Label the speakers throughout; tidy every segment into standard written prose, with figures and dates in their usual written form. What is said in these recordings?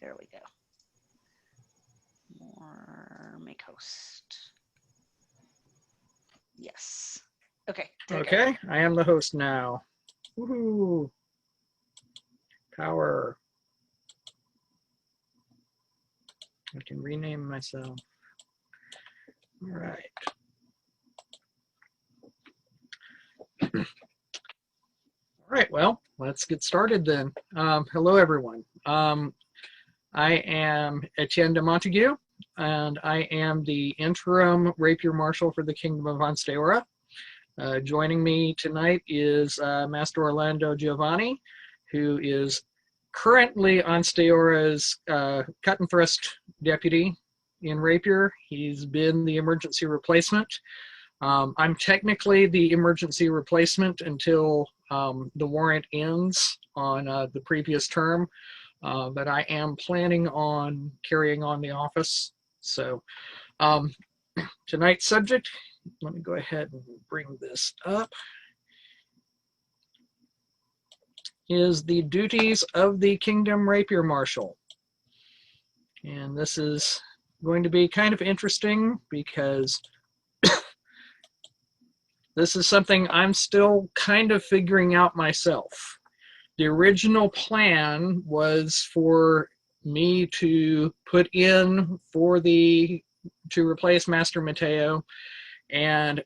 Speaker 1: There we go. More make host. Yes. Okay. There we go.
Speaker 2: Okay, I am the host now. Woohoo! Power. I can rename myself. All right. All right, well, let's get started then. Hello, everyone. I am Etienne de Montague, and I am the interim Rapier Marshal for the Kingdom of Ansteora. Joining me tonight is Master Orlando Giovanni, who is currently Ansteora's cut and thrust deputy in Rapier. He's been the emergency replacement. I'm technically the emergency replacement until the warrant ends on the previous term, but I am planning on carrying on the office. So tonight's subject, let me go ahead and bring this up, is the duties of the Kingdom Rapier Marshal. And this is going to be kind of interesting because this is something I'm still kind of figuring out myself. The original plan was for me to put in to replace Master Mateo and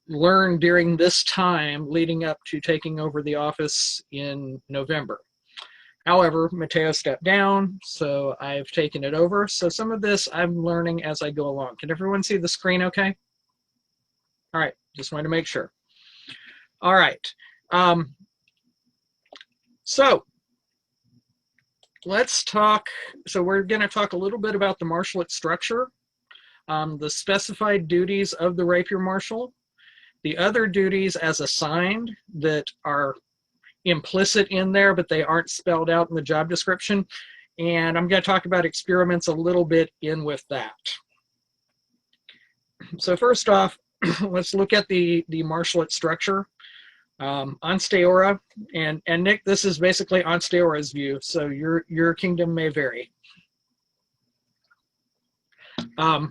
Speaker 2: learn during this time leading up to taking over the office in November. However, Mateo stepped down, so I've taken it over. So some of this I'm learning as I go along. Can everyone see the screen okay? All right, just wanted to make sure. All right. So let's talk. So we're going to talk a little bit about the marshalate structure, the specified duties of the Rapier Marshal, the other duties as assigned that are implicit in there, but they aren't spelled out in the job description. And I'm going to talk about experiments a little bit in with that. So first off, let's look at the marshalate structure. Ansteora, and Nick, this is basically Ansteora's view, so your kingdom may vary. The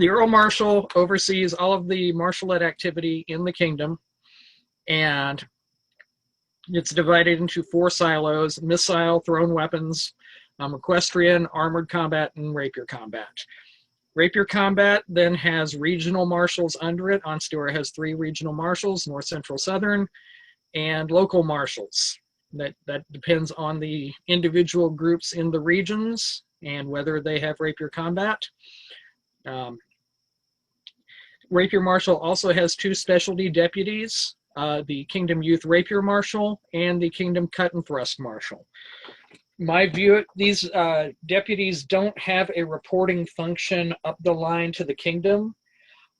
Speaker 2: Earl Marshal oversees all of the marshalate activity in the kingdom, and it's divided into 4 silos: missile, thrown weapons, equestrian, armored combat, and rapier combat. Rapier combat then has regional marshals under it. Ansteora has 3 regional marshals: North, Central, Southern, and local marshals. That depends on the individual groups in the regions and whether they have rapier combat. Rapier Marshal also has 2 specialty deputies, the Kingdom Youth Rapier Marshal and the Kingdom Cut and Thrust Marshal. My view, these deputies don't have a reporting function up the line to the kingdom.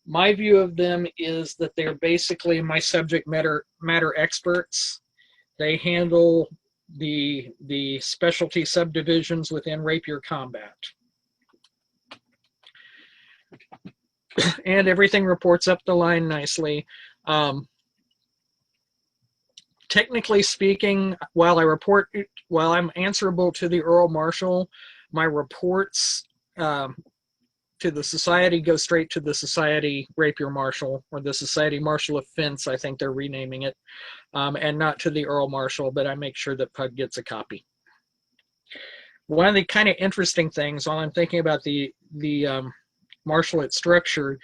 Speaker 2: My view of them is that they're basically my subject matter experts. They handle the specialty subdivisions within Rapier combat. And everything reports up the line nicely. Technically speaking, while I'm answerable to the Earl Marshal, my reports to the Society go straight to the Society Rapier Marshal, or the Society Marshal of Fence, I think they're renaming it, and not to the Earl Marshal, but I make sure that Pug gets a copy. One of the kind of interesting things while I'm thinking about the marshalate structure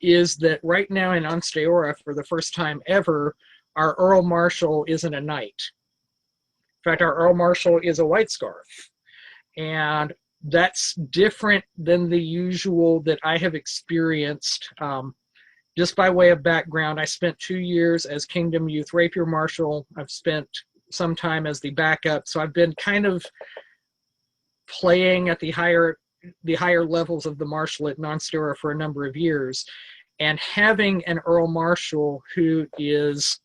Speaker 2: is that right now in Ansteora, for the first time ever, our Earl Marshal isn't a knight. In fact, our Earl Marshal is a white scarf. And that's different than the usual that I have experienced. Just by way of background, I spent 2 years as Kingdom Youth Rapier Marshal. I've spent some time as the backup. So I've been kind of playing at the higher levels of the marshalate in Ansteora for a number of years. And having an Earl Marshal who is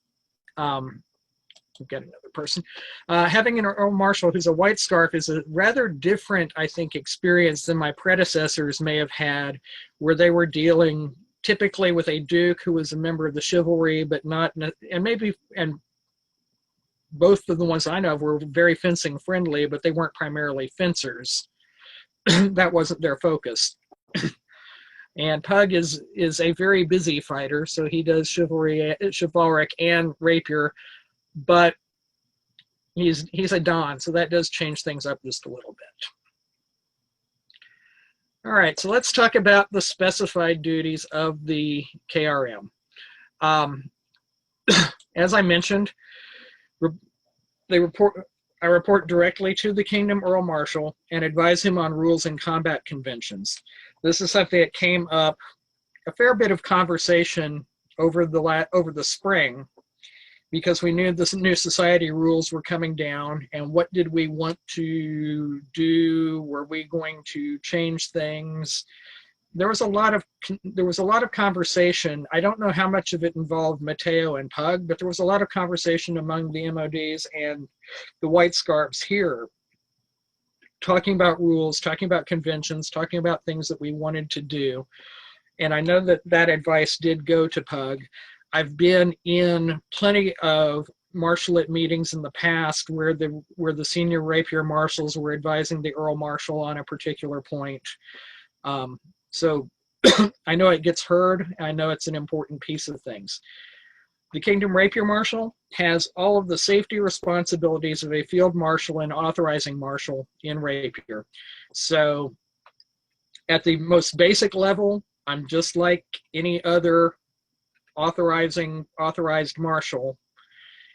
Speaker 2: we've got another person. Having an Earl Marshal who's a white scarf is a rather different, I think, experience than my predecessors may have had, where they were dealing typically with a duke who was a member of the chivalry, but not, and both of the ones I know of were very fencing friendly, but they weren't primarily fencers. That wasn't their focus. And Pug is a very busy fighter, so he does chivalric and rapier, but he's a Don, so that does change things up just a little bit. All right, so let's talk about the specified duties of the KRM. As I mentioned, I report directly to the Kingdom Earl Marshal and advise him on rules and combat conventions. This is something that came up a fair bit of conversation over the spring, because we knew the new society rules were coming down, and what did we want to do? Were we going to change things? There was a lot of conversation. I don't know how much of it involved Mateo and Pug, but there was a lot of conversation among the MODs and the White Scarves here, talking about rules, talking about conventions, talking about things that we wanted to do. And I know that advice did go to Pug. I've been in plenty of marshalate meetings in the past where the senior rapier marshals were advising the Earl Marshal on a particular point. So I know it gets heard. I know it's an important piece of things. The Kingdom Rapier Marshal has all of the safety responsibilities of a field marshal and authorizing marshal in Rapier. So at the most basic level, I'm just like any other authorized marshal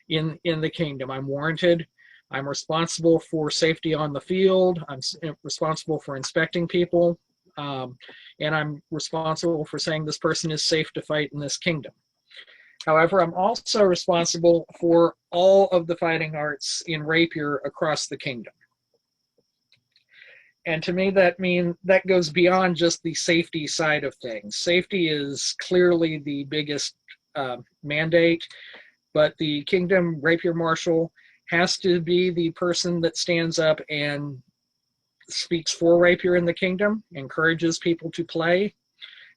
Speaker 2: in the kingdom. I'm warranted. I'm responsible for safety on the field. I'm responsible for inspecting people. And I'm responsible for saying this person is safe to fight in this kingdom. However, I'm also responsible for all of the fighting arts in Rapier across the kingdom. And to me, that goes beyond just the safety side of things. Safety is clearly the biggest mandate, but the Kingdom Rapier Marshal has to be the person that stands up and speaks for Rapier in the kingdom, encourages people to play,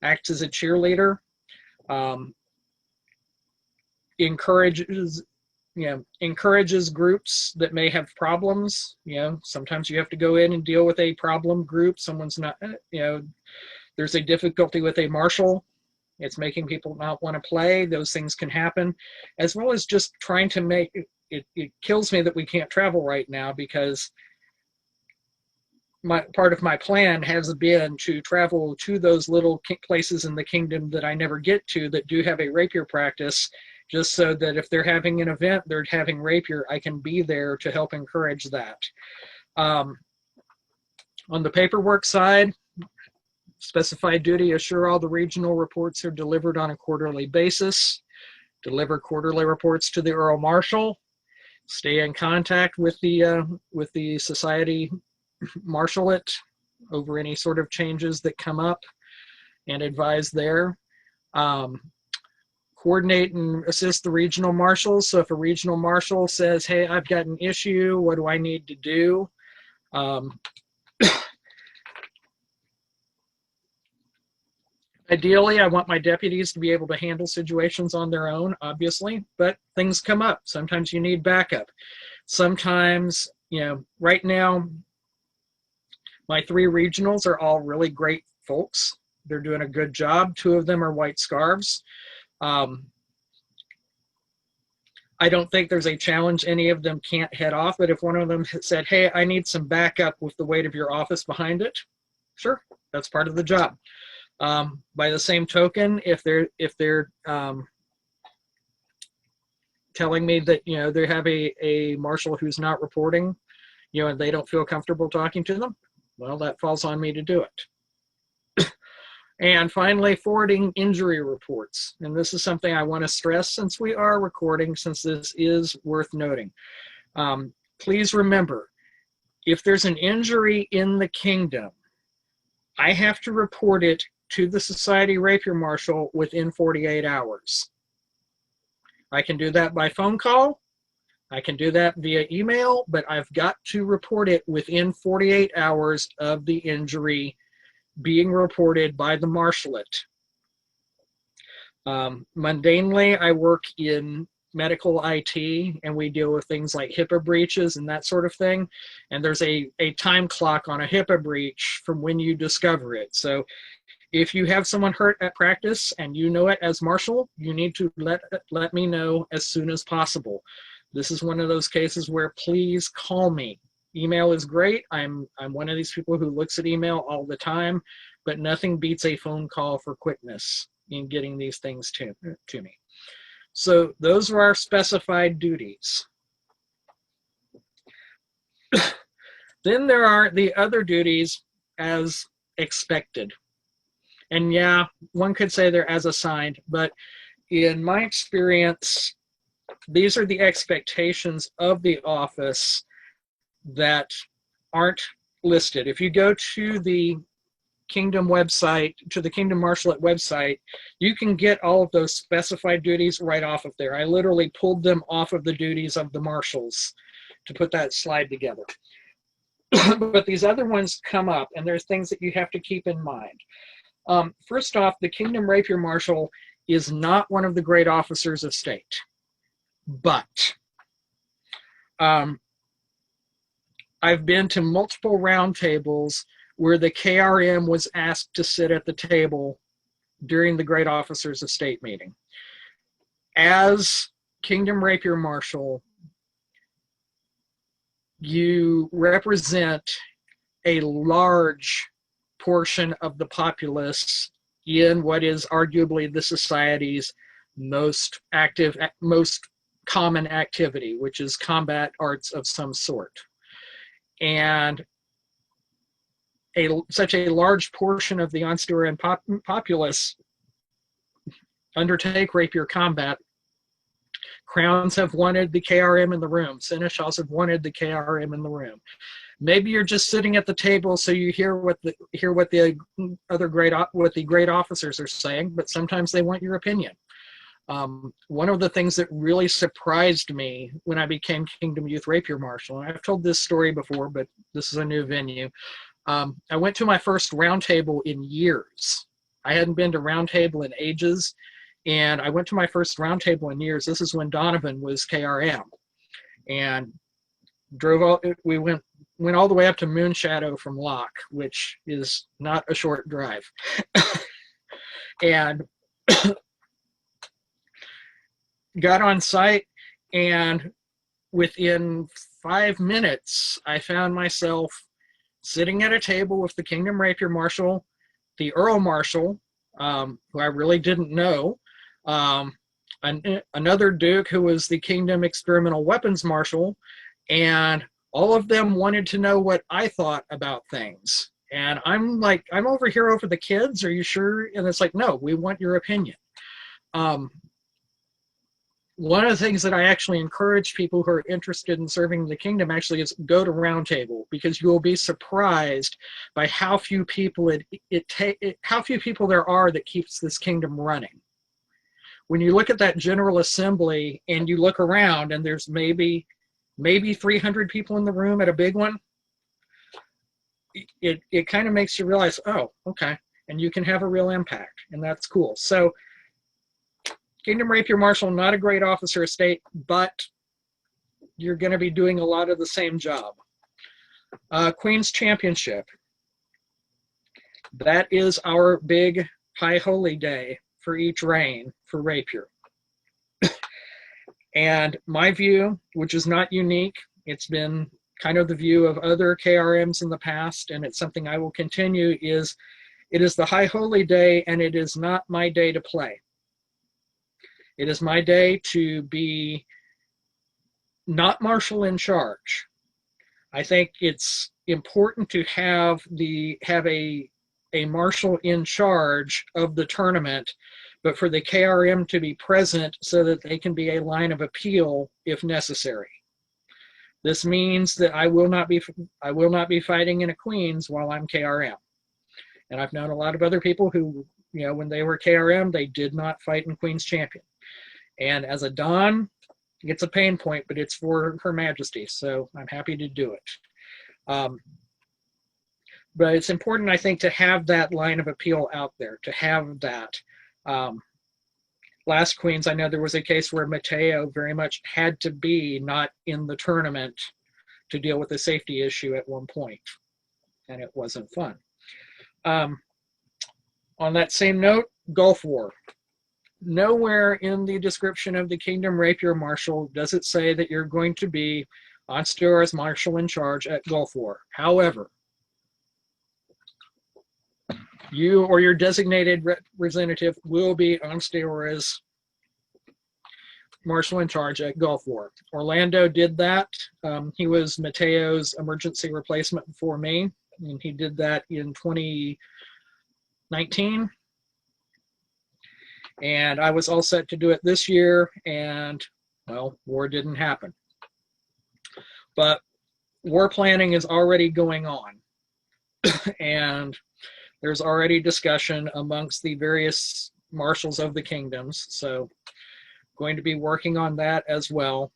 Speaker 2: acts as a cheerleader, encourages groups that may have problems. Sometimes you have to go in and deal with a problem group. Someone's not, there's a difficulty with a marshal. It's making people not want to play. Those things can happen, as well as just trying to make it kills me that we can't travel right now, because part of my plan has been to travel to those little places in the kingdom that I never get to that do have a rapier practice, just so that if they're having an event, they're having rapier, I can be there to help encourage that. On the paperwork side, specified duty: assure all the regional reports are delivered on a quarterly basis, deliver quarterly reports to the Earl Marshal, stay in contact with the society marshalate over any sort of changes that come up and advise there. Coordinate and assist the regional marshals. So if a regional marshal says, hey, I've got an issue, what do I need to do? Ideally, I want my deputies to be able to handle situations on their own, obviously, but things come up. Sometimes you need backup. Sometimes, right now, my 3 regionals are all really great folks. They're doing a good job. 2 of them are White Scarves. I don't think there's a challenge any of them can't head off, but if one of them said, hey, I need some backup with the weight of your office behind it, sure, that's part of the job. By the same token, if they're telling me that they have a marshal who's not reporting, and they don't feel comfortable talking to them, well, that falls on me to do it. And finally, forwarding injury reports. And this is something I want to stress since we are recording, since this is worth noting. Please remember, if there's an injury in the kingdom, I have to report it to the Society Rapier Marshal within 48 hours. I can do that by phone call. I can do that via email, but I've got to report it within 48 hours of the injury being reported by the marshalate. Mundanely, I work in medical IT, and we deal with things like HIPAA breaches and that sort of thing. And there's a time clock on a HIPAA breach from when you discover it. So if you have someone hurt at practice and you know it as Marshal, you need to let me know as soon as possible. This is one of those cases where please call me. Email is great. I'm one of these people who looks at email all the time, but nothing beats a phone call for quickness in getting these things to me. So those are our specified duties. Then there are the other duties as expected. And yeah, one could say they're as assigned, but in my experience, these are the expectations of the office that aren't listed. If you go to the Kingdom website, to the Kingdom Marshalate website, you can get all of those specified duties right off of there. I literally pulled them off of the duties of the marshals to put that slide together. But these other ones come up, and there's things that you have to keep in mind. First off, the Kingdom Rapier Marshal is not one of the great officers of state, but I've been to multiple roundtables where the KRM was asked to sit at the table during the Great Officers of State meeting. As Kingdom Rapier Marshal, you represent a large portion of the populace in what is arguably the society's most active, most common activity, which is combat arts of some sort. And such a large portion of the Onsturian populace undertake rapier combat. Crowns have wanted the KRM in the room. Seneschals have wanted the KRM in the room. Maybe you're just sitting at the table so you hear what the great officers are saying, but sometimes they want your opinion. One of the things that really surprised me when I became Kingdom Youth Rapier Marshal, and I've told this story before, but this is a new venue. I went to my first roundtable in years. I hadn't been to roundtable in ages, and I went to my first roundtable in years. This is when Donovan was KRM, and we went all the way up to Moonshadow from Locke, which is not a short drive. And got on site, and within 5 minutes, I found myself sitting at a table with the Kingdom Rapier Marshal, the Earl Marshal, who I really didn't know, another Duke who was the Kingdom Experimental Weapons Marshal, and all of them wanted to know what I thought about things. And I'm like, I'm over here over the kids, are you sure? And it's like, no, we want your opinion. One of the things that I actually encourage people who are interested in serving the kingdom actually is go to roundtable, because you will be surprised by how few people how few people there are that keeps this kingdom running. When you look at that General Assembly and you look around and there's maybe 300 people in the room at a big one, it kind of makes you realize, oh, okay, and you can have a real impact, and that's cool. So Kingdom Rapier Marshal, not a great officer of state, but you're going to be doing a lot of the same job. Queen's Championship. That is our big high holy day for each reign for Rapier. And my view, which is not unique, it's been kind of the view of other KRMs in the past, and it's something I will continue, is it is the high holy day, and it is not my day to play. It is my day to be not marshal in charge. I think it's important to have a marshal in charge of the tournament, but for the KRM to be present so that they can be a line of appeal if necessary. This means that I will not be fighting in a Queen's while I'm KRM. And I've known a lot of other people who, when they were KRM, they did not fight in Queen's Champion. And as a Don, it's a pain point, but it's for Her Majesty, so I'm happy to do it. But it's important, I think, to have that line of appeal out there, to have that. last Queens, I know there was a case where Mateo very much had to be not in the tournament to deal with a safety issue at one point, and it wasn't fun. On that same note, Gulf War. Nowhere in the description of the Kingdom Rapier Marshal does it say that you're going to be on steroids as Marshal in charge at Gulf War. However, you or your designated representative will be on steroids Marshal in charge at Gulf War. Orlando did that. He was Mateo's emergency replacement before me, and he did that in 2019. And I was all set to do it this year, and, well, war didn't happen. But war planning is already going on, and there's already discussion amongst the various marshals of the kingdoms, so going to be working on that as well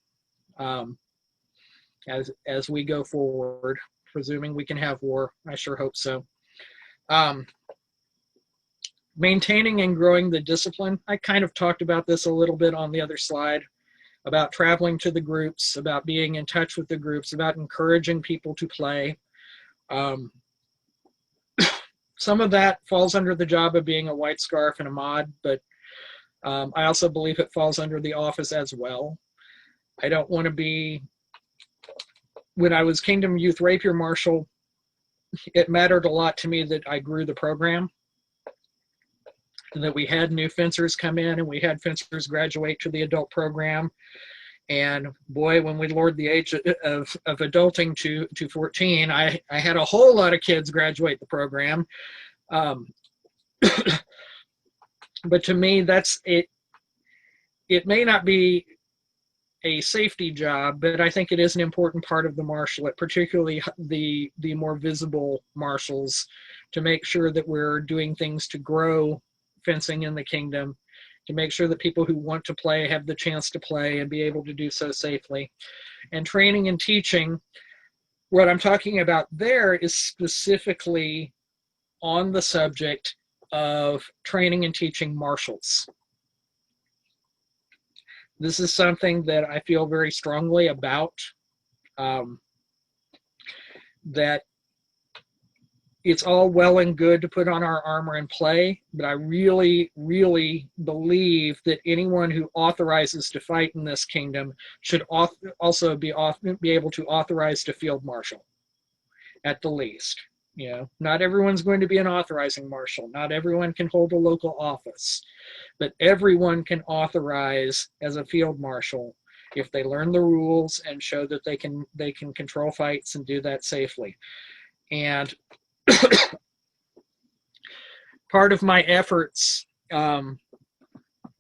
Speaker 2: as we go forward, presuming we can have war. I sure hope so. Maintaining and growing the discipline. I kind of talked about this a little bit on the other slide, about traveling to the groups, about being in touch with the groups, about encouraging people to play. Some of that falls under the job of being a white scarf and a mod, but I also believe it falls under the office as well. I don't want to be, when I was Kingdom Youth Rapier Marshal, it mattered a lot to me that I grew the program, and that we had new fencers come in and we had fencers graduate to the adult program. And boy, when we lowered the age of adulting to 14, I had a whole lot of kids graduate the program. But to me, that's it. It may not be a safety job, but I think it is an important part of the marshalate, particularly the more visible marshals, to make sure that we're doing things to grow fencing in the kingdom, to make sure that people who want to play have the chance to play and be able to do so safely. And training and teaching, what I'm talking about there is specifically on the subject of training and teaching marshals. This is something that I feel very strongly about, that it's all well and good to put on our armor and play, but I really, really believe that anyone who authorizes to fight in this kingdom should also be able to authorize to field marshal, at the least. You know, not everyone's going to be an authorizing marshal. Not everyone can hold a local office, but everyone can authorize as a field marshal if they learn the rules and show that they can control fights and do that safely. And part of my efforts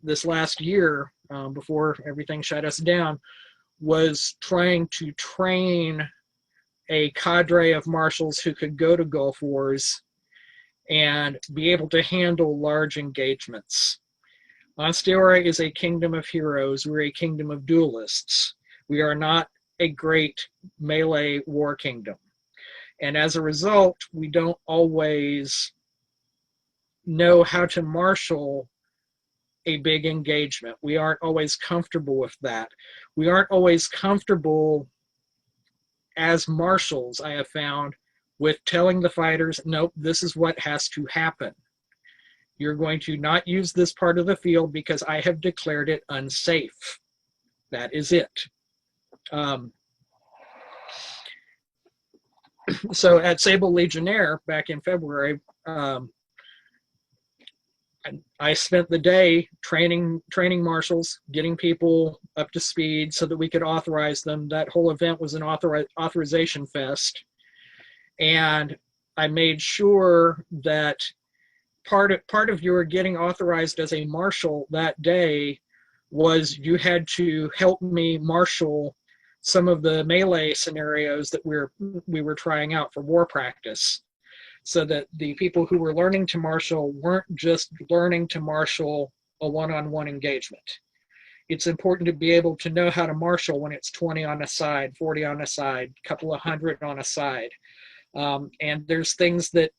Speaker 2: this last year, before everything shut us down, was trying to train a cadre of marshals who could go to Gulf Wars and be able to handle large engagements. Monstera is a kingdom of heroes. We're a kingdom of duelists. We are not a great melee war kingdom. And as a result, we don't always know how to marshal a big engagement. We aren't always comfortable with that. We aren't always comfortable as marshals, I have found, with telling the fighters, nope, this is what has to happen. You're going to not use this part of the field because I have declared it unsafe. That is it. So at Sable Legionnaire back in February, I spent the day training marshals, getting people up to speed so that we could authorize them. That whole event was an authorization fest. And I made sure that part of your getting authorized as a marshal that day was you had to help me marshal some of the melee scenarios that we were trying out for war practice, so that the people who were learning to marshal weren't just learning to marshal a one-on-one engagement. It's important to be able to know how to marshal when it's 20 on a side, 40 on a side, a couple of hundred on a side. And there's things that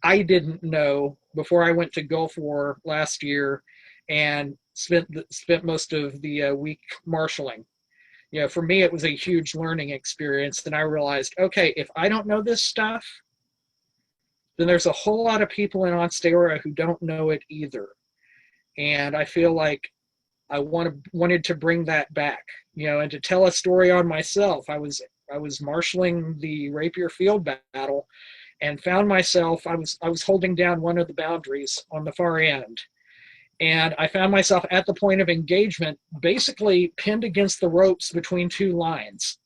Speaker 2: I didn't know before I went to Gulf War last year, and spent most of the week marshaling. You know, for me, it was a huge learning experience. Then I realized, okay, if I don't know this stuff, then there's a whole lot of people in Onstera who don't know it either. And I feel like I wanted to bring that back, you know, and to tell a story on myself. I was marshaling the Rapier field battle and found myself, I was holding down one of the boundaries on the far end. And I found myself at the point of engagement, basically pinned against the ropes between two lines.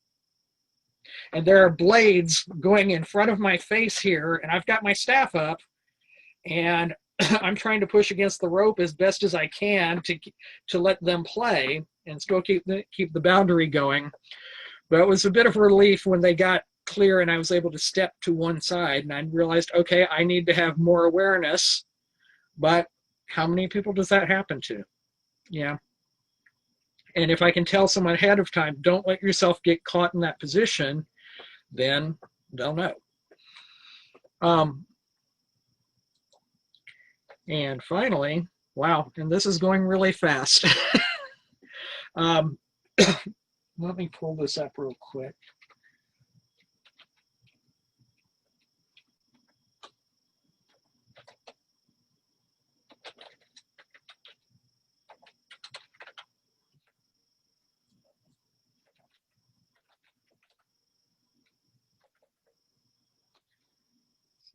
Speaker 2: And there are blades going in front of my face here, and I've got my staff up, and I'm trying to push against the rope as best as I can to let them play and still keep the boundary going. But it was a bit of a relief when they got clear and I was able to step to one side, and I realized, okay, I need to have more awareness. But how many people does that happen to? Yeah. And if I can tell someone ahead of time, don't let yourself get caught in that position, then they'll know. And finally, wow, and this is going really fast. Let me pull this up real quick.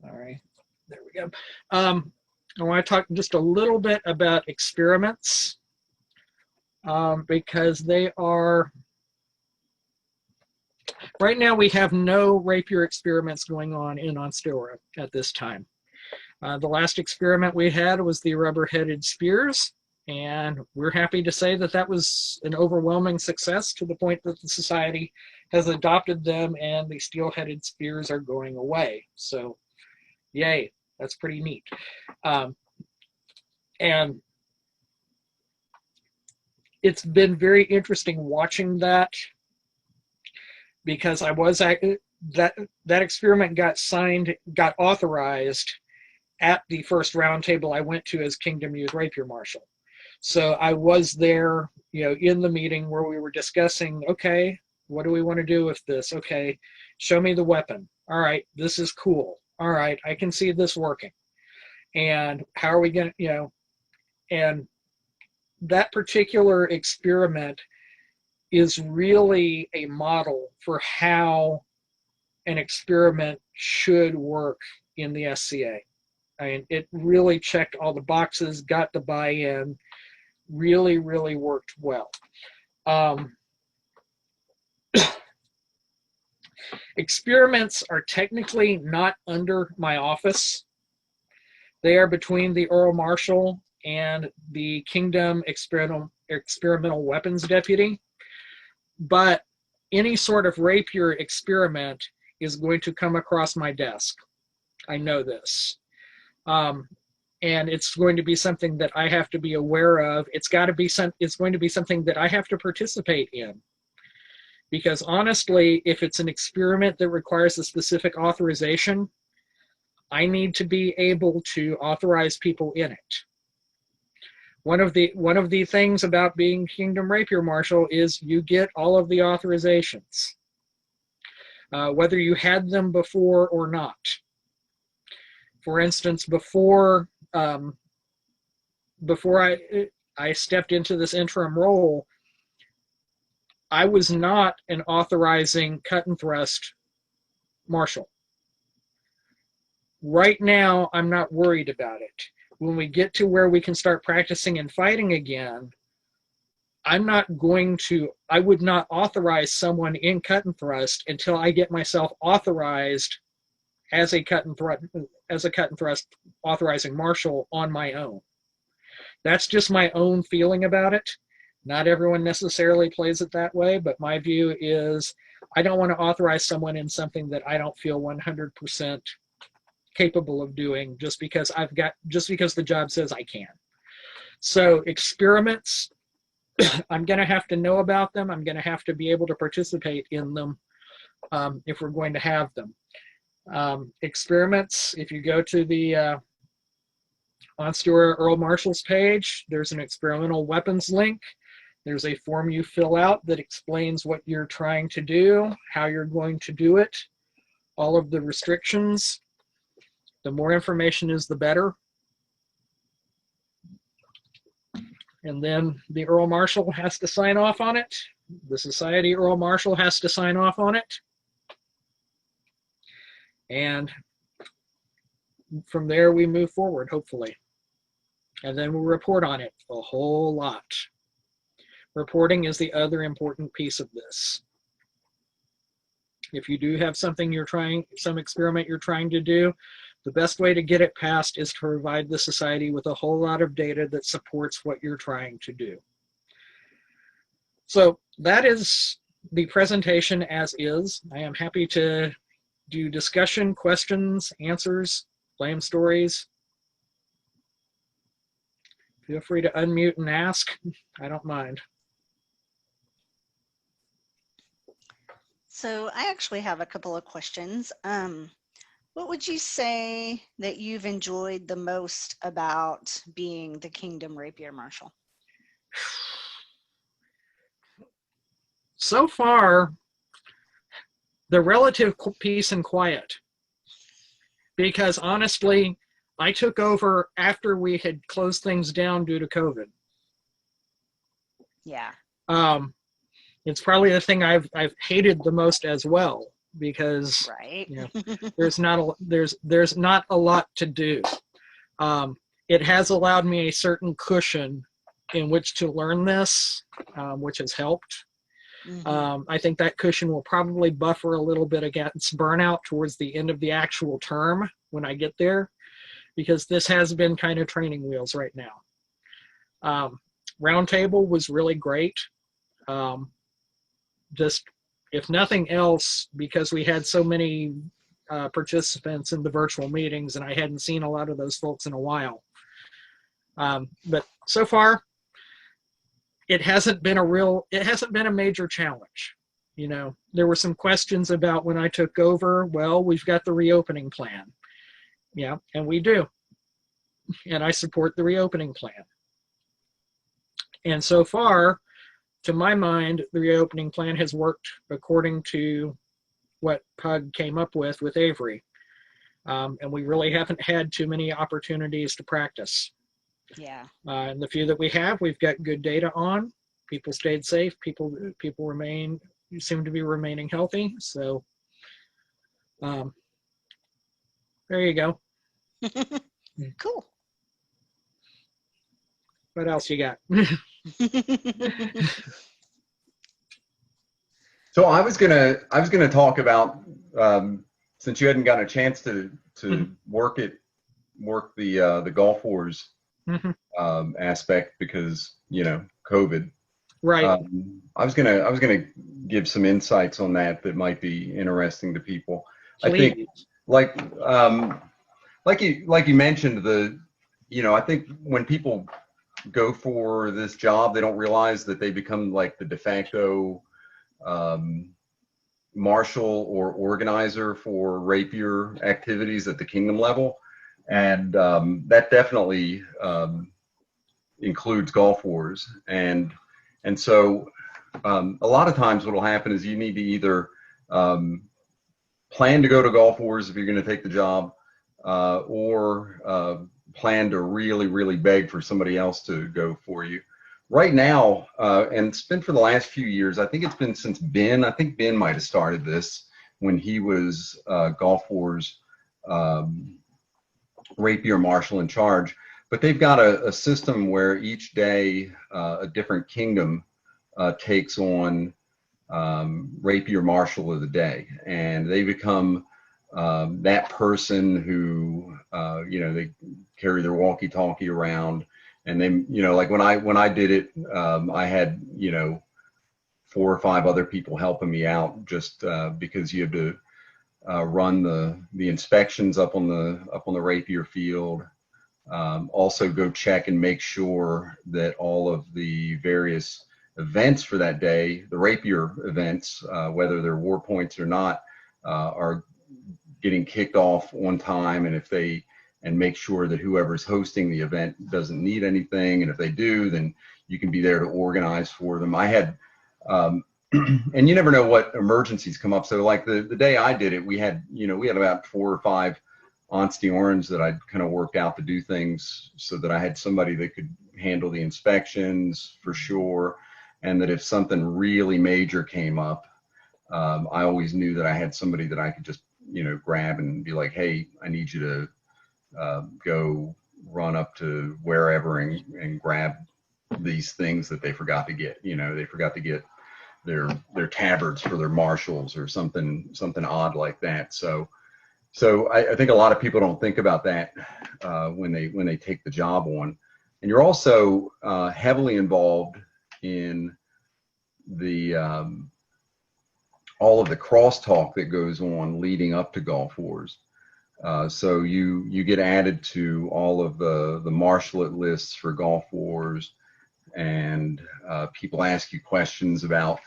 Speaker 2: Sorry, there we go. I want to talk just a little bit about experiments because they are, right now we have no Rapier experiments going on in Onstera at this time. The last experiment we had was the rubber-headed spears, and we're happy to say that that was an overwhelming success to the point that the society has adopted them and the steel-headed spears are going away. So, yay, that's pretty neat. And it's been very interesting watching that because that experiment got authorized at the first roundtable I went to as Kingdom Youth Rapier Marshal. So I was there, you know, in the meeting where we were discussing, okay, what do we want to do with this? Okay, show me the weapon. All right, this is cool. All right, I can see this working. And how are we going to, you know, and that particular experiment is really a model for how an experiment should work in the SCA. I mean, it really checked all the boxes, got the buy-in, really, really worked well. Experiments are technically not under my office. They are between the Earl Marshal and the Kingdom Experimental Weapons Deputy. But any sort of Rapier experiment is going to come across my desk. I know this. And it's going to be something that I have to be aware of. It's going to be something that I have to participate in. Because honestly, if it's an experiment that requires a specific authorization, I need to be able to authorize people in it. One of the things about being Kingdom Rapier Marshal is you get all of the authorizations, whether you had them before or not. For instance, before I stepped into this interim role, I was not an authorizing cut and thrust marshal. Right now, I'm not worried about it. When we get to where we can start practicing and fighting again, I would not authorize someone in cut and thrust until I get myself authorized as a cut and thrust authorizing marshal on my own. That's just my own feeling about it. Not everyone necessarily plays it that way, but my view is I don't want to authorize someone in something that I don't feel 100% capable of doing just because the job says I can. So experiments, I'm going to have to know about them. I'm going to have to be able to participate in them if we're going to have them. Experiments, if you go to the On Stuart Earl Marshal's page, there's an experimental weapons link. There's a form you fill out that explains what you're trying to do, how you're going to do it, all of the restrictions. The more information is, the better. And then the Earl Marshal has to sign off on it. The Society Earl Marshal has to sign off on it. And from there, we move forward, hopefully. And then we'll report on it a whole lot. Reporting is the other important piece of this. If you do have something some experiment you're trying to do, the best way to get it passed is to provide the society with a whole lot of data that supports what you're trying to do. So that is the presentation as is. I am happy to do discussion, questions, answers, flame stories. Feel free to unmute and ask. I don't mind.
Speaker 1: So I actually have a couple of questions. What would you say that you've enjoyed the most about being the Kingdom Rapier Marshal?
Speaker 2: So far, the relative peace and quiet. Because honestly, I took over after we had closed things down due to COVID.
Speaker 1: Yeah.
Speaker 2: It's probably the thing I've hated the most as well, because
Speaker 1: right.
Speaker 2: You know, there's not a lot to do. It has allowed me a certain cushion in which to learn this, which has helped. Mm-hmm. I think that cushion will probably buffer a little bit against burnout towards the end of the actual term when I get there, because this has been kind of training wheels right now. Roundtable was really great. Just, if nothing else, because we had so many participants in the virtual meetings and I hadn't seen a lot of those folks in a while. But so far, it hasn't been a major challenge. You know, there were some questions about when I took over. Well, we've got the reopening plan. Yeah, and we do. And I support the reopening plan. And so far, to my mind, the reopening plan has worked according to what Pug came up with Avery. And we really haven't had too many opportunities to practice.
Speaker 1: Yeah.
Speaker 2: And the few that we have, we've got good data on. People stayed safe. People seem to be remaining healthy. So there you go.
Speaker 1: Cool.
Speaker 2: What else you got?
Speaker 3: So I was gonna talk about, since you hadn't gotten a chance to work the Gulf Wars aspect because, you know, COVID.
Speaker 2: Right.
Speaker 3: I was gonna give some insights on that might be interesting to people.
Speaker 2: Please.
Speaker 3: I think like you mentioned, I think when people go for this job, they don't realize that they become like the de facto marshal or organizer for Rapier activities at the kingdom level, and that definitely includes Gulf Wars. And so a lot of times what will happen is you need to either plan to go to Gulf Wars if you're going to take the job, or plan to really beg for somebody else to go for you. Right now, and it's been for the last few years, I think it's been since Ben. I think Ben might have started this when he was Gulf Wars Rapier Marshal in charge. But they've got a system where each day a different kingdom takes on Rapier Marshal of the day, and they become that person who they carry their walkie-talkie around, and they, like when I did it, I had 4 or 5 other people helping me out, just because you have to run the inspections up on the Rapier field. Also go check and make sure that all of the various events for that day, the Rapier events, whether they're war points or not, are getting kicked off on time. And and make sure that whoever's hosting the event doesn't need anything. And if they do, then you can be there to organize for them. I had, and you never know what emergencies come up. So like the day I did it, we had about 4 or 5 Anstiorans that I'd kind of worked out to do things so that I had somebody that could handle the inspections for sure. And that if something really major came up, I always knew that I had somebody that I could just, grab and be like, hey, I need you to go run up to wherever and grab these things that they forgot to get. They forgot to get their tabards for their marshals or something odd like that. So I think a lot of people don't think about that when they take the job on. And you're also heavily involved in the all of the crosstalk that goes on leading up to Gulf Wars. So you get added to all of the marshalate lists for Gulf Wars, and people ask you questions about,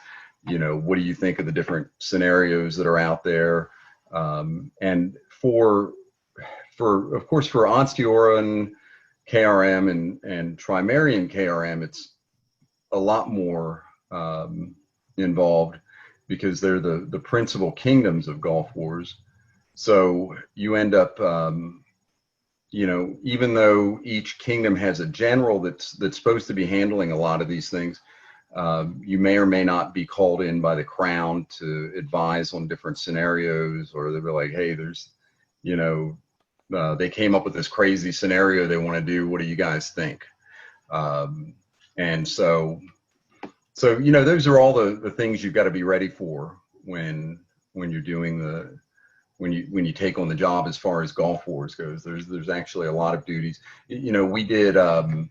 Speaker 3: what do you think of the different scenarios that are out there? And for of course, for Anstioran KRM and Trimarian KRM, it's a lot more involved because they're the principal kingdoms of Gulf Wars. So you end up, even though each kingdom has a general that's supposed to be handling a lot of these things, you may or may not be called in by the crown to advise on different scenarios, or they'll be like, hey, there's, they came up with this crazy scenario they want to do. What do you guys think? And so those are all the things you've got to be ready for when you're doing when you take on the job as far as Gulf Wars goes. There's actually a lot of duties. We did, and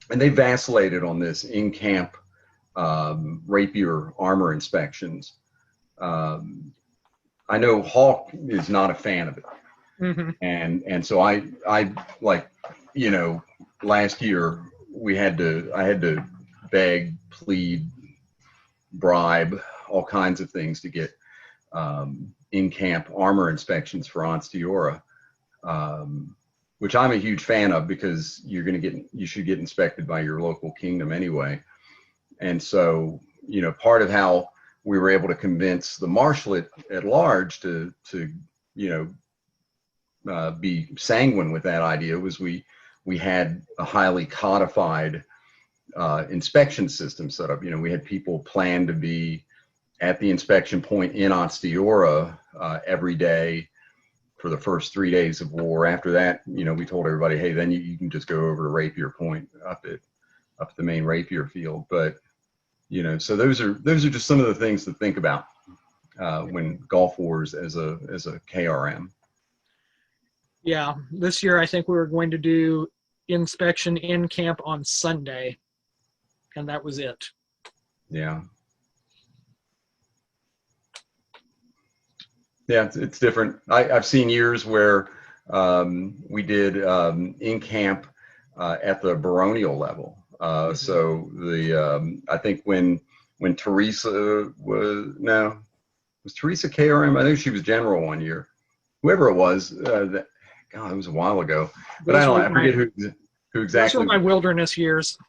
Speaker 3: they vacillated on this in-camp Rapier armor inspections. I know Hawk is not a fan of it.
Speaker 2: Mm-hmm.
Speaker 3: And so I like, last year I had to beg, plead, bribe, all kinds of things to get in-camp armor inspections for Anstiora, which I'm a huge fan of, because you should get inspected by your local kingdom anyway. And so, part of how we were able to convince the Marshal at large to be sanguine with that idea was we had a highly codified inspection system set up. We had people plan to be at the inspection point in Anstiora every day for the first 3 days of war. After that, we told everybody, hey, then you can just go over to Rapier Point up at the main Rapier field. But so those are just some of the things to think about when Gulf Wars as a KRM.
Speaker 2: Yeah, this year I think we were going to do inspection in camp on Sunday, and that was it.
Speaker 3: Yeah. Yeah, it's different. I've seen years where we did in camp at the baronial level. So I think when Teresa was Teresa KRM? I think she was general one year. Whoever it was, God, it was a while ago. But I forget who exactly.
Speaker 2: Those were my wilderness years.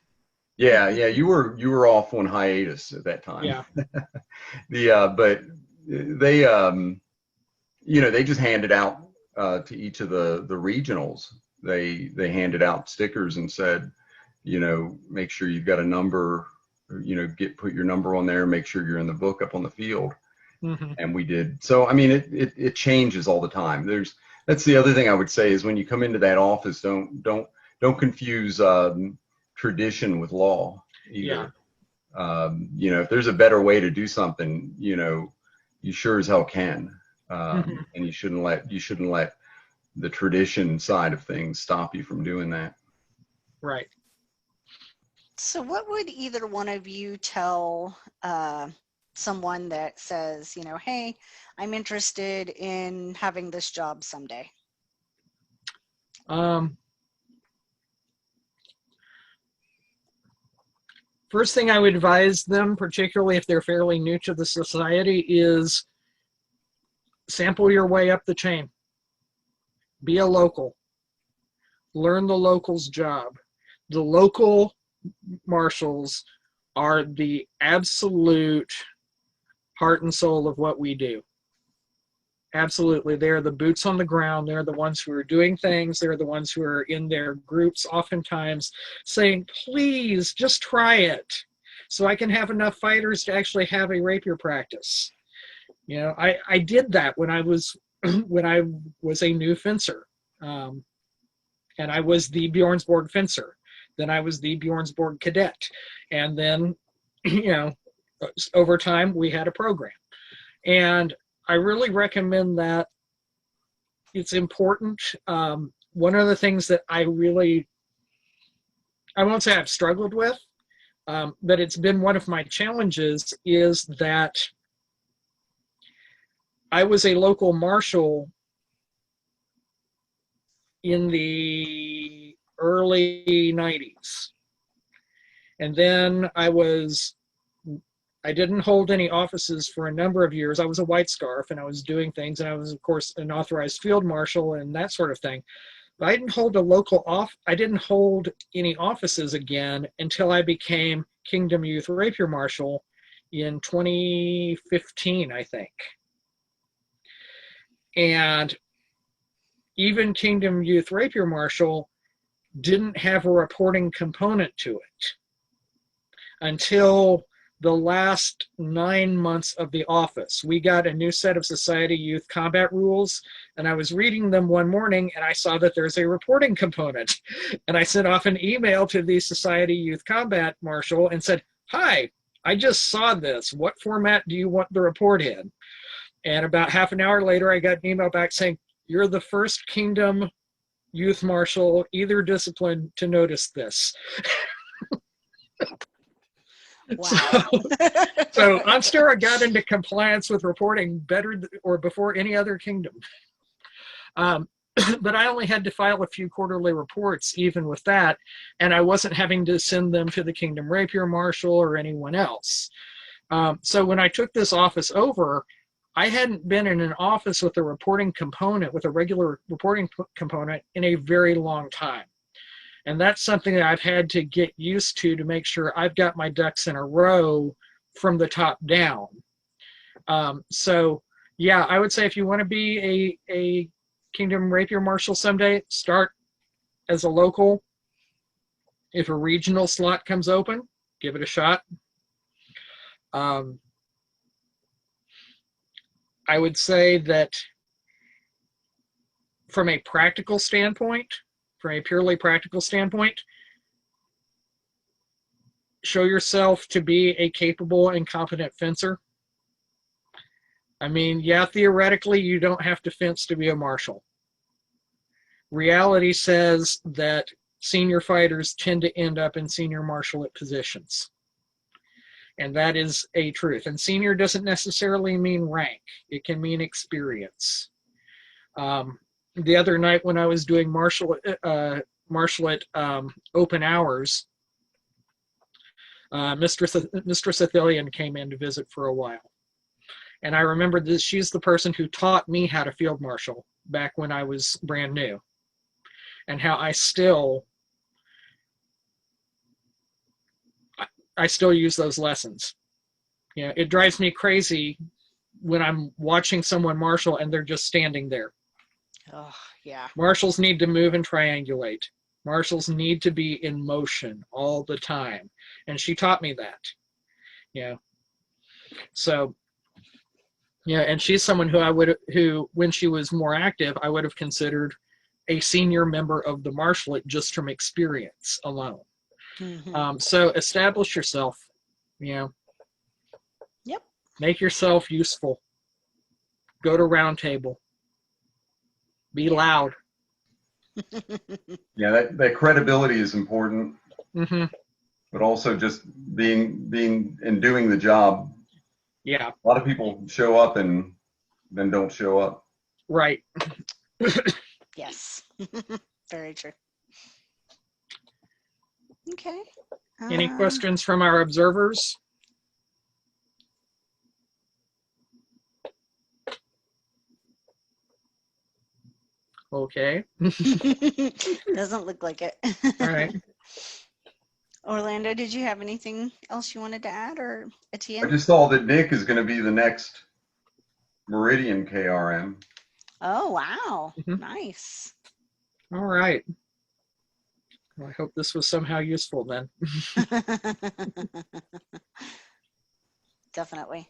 Speaker 3: Yeah, you were off on hiatus at that time.
Speaker 2: Yeah.
Speaker 3: But they they just handed out to each of the regionals. They handed out stickers and said, make sure you've got a number, put your number on there, make sure you're in the book up on the field.
Speaker 2: Mm-hmm.
Speaker 3: And we did. So I mean, it changes all the time. That's the other thing I would say is when you come into that office, don't confuse tradition with law either.
Speaker 2: Yeah.
Speaker 3: If there's a better way to do something, you sure as hell can.
Speaker 2: Mm-hmm.
Speaker 3: And you shouldn't let the tradition side of things stop you from doing that.
Speaker 2: Right.
Speaker 1: So what would either one of you tell someone that says, hey, I'm interested in having this job someday?
Speaker 2: First thing I would advise them, particularly if they're fairly new to the society, is sample your way up the chain. Be a local. learn the local's job. The local marshals are the absolute heart and soul of what we do. Absolutely. They're the boots on the ground. They're the ones who are doing things. They're the ones who are in their groups oftentimes saying, please just try it so I can have enough fighters to actually have a rapier practice. You know, I did that when I was when I was a new fencer. And I was the Bjornsborg fencer. Then I was the Bjornsborg cadet. And then, you know, over time we had a program. And I really recommend that. It's important. One of the things that I won't say I've struggled with, but it's been one of my challenges, is that I was a local marshal in the early 90s. And then I didn't hold any offices for a number of years. I was a white scarf and I was doing things, and I was, of course, an authorized field marshal and that sort of thing. But I didn't hold any offices again until I became Kingdom Youth Rapier Marshal in 2015, I think. And even Kingdom Youth Rapier Marshal didn't have a reporting component to it until the last 9 months of the office. We got a new set of Society Youth Combat rules, and I was reading them one morning, and I saw that there's a reporting component. And I sent off an email to the Society Youth Combat Marshal and said, hi, I just saw this. What format do you want the report in? And about half an hour later, I got an email back saying, you're the first Kingdom Youth Marshal, either discipline, to notice this.
Speaker 1: Wow.
Speaker 2: So Onstera got into compliance with reporting before any other kingdom. But I only had to file a few quarterly reports even with that, and I wasn't having to send them to the Kingdom Rapier Marshal or anyone else. So when I took this office over, I hadn't been in an office with a reporting component, with a regular reporting component, in a very long time. And that's something that I've had to get used to make sure I've got my ducks in a row from the top down. So, yeah, I would say if you want to be a Kingdom Rapier Marshal someday, start as a local. If a regional slot comes open, give it a shot. I would say that from a practical standpoint, from a purely practical standpoint, show yourself to be a capable and competent fencer. I mean, yeah, theoretically, you don't have to fence to be a marshal. Reality says that senior fighters tend to end up in senior marshalate positions. And that is a truth. And senior doesn't necessarily mean rank. It can mean experience. The other night when I was doing marshalate open hours, Mistress Etienne came in to visit for a while. And I remember that she's the person who taught me how to field marshal back when I was brand new. And how I still use those lessons. You know, it drives me crazy when I'm watching someone marshal and they're just standing there.
Speaker 1: Oh, yeah.
Speaker 2: Marshals need to move and triangulate. Marshals need to be in motion all the time. And she taught me that. You know. So, yeah, and she's someone who when she was more active, I would have considered a senior member of the marshalate just from experience alone. Mm-hmm. So establish yourself, you know.
Speaker 1: Yep.
Speaker 2: Make yourself useful. Go to round table. Be loud.
Speaker 3: Yeah, that credibility is important.
Speaker 2: Mm-hmm.
Speaker 3: But also just being and doing the job.
Speaker 2: Yeah.
Speaker 3: A lot of people show up and then don't show up.
Speaker 2: Right.
Speaker 1: Yes. Very true. Okay.
Speaker 2: Any questions from our observers? Okay.
Speaker 1: Doesn't look like it.
Speaker 2: All right.
Speaker 1: Orlando, did you have anything else you wanted to add, or
Speaker 3: I
Speaker 1: Etienne?
Speaker 3: just saw that Nick is going to be the next Meridian KRM.
Speaker 1: Oh, wow.
Speaker 2: Mhm.
Speaker 1: Nice.
Speaker 2: All right. Well, I hope this was somehow useful then.
Speaker 1: Definitely.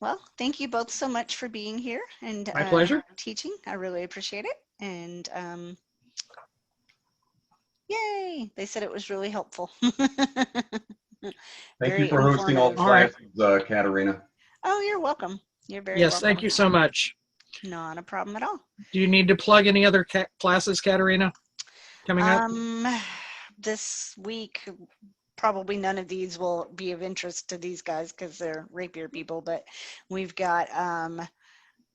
Speaker 1: Well, thank you both so much for being here and
Speaker 2: My pleasure.
Speaker 1: teaching. I really appreciate it. And yay, they said it was really helpful.
Speaker 3: Thank you
Speaker 1: Very
Speaker 3: for hosting all the
Speaker 2: All right.
Speaker 3: classes, Katerina.
Speaker 1: Oh, you're welcome. You're very
Speaker 2: Yes,
Speaker 1: welcome.
Speaker 2: thank you so much.
Speaker 1: Not a problem at all.
Speaker 2: Do you need to plug any other classes, Katerina, coming up?
Speaker 1: This week, probably none of these will be of interest to these guys because they're rapier people, but we've got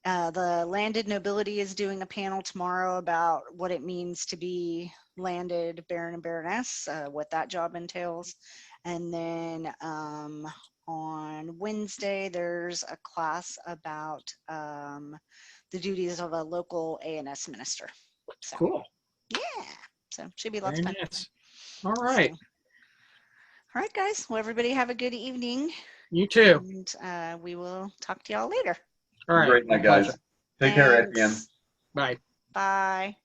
Speaker 1: the landed nobility is doing a panel tomorrow about what it means to be landed baron and baroness, what that job entails. And then on Wednesday, there's a class about the duties of a local ANS minister. So,
Speaker 2: Cool.
Speaker 1: yeah, so should be lots
Speaker 2: Very
Speaker 1: of fun.
Speaker 2: nice. All right.
Speaker 1: So, all right, guys. Well, everybody have a good evening.
Speaker 2: You too.
Speaker 1: And we will talk to y'all later.
Speaker 2: All right.
Speaker 3: Great night, guys. Take care, Etienne.
Speaker 1: Thanks.
Speaker 2: Bye.
Speaker 1: Bye.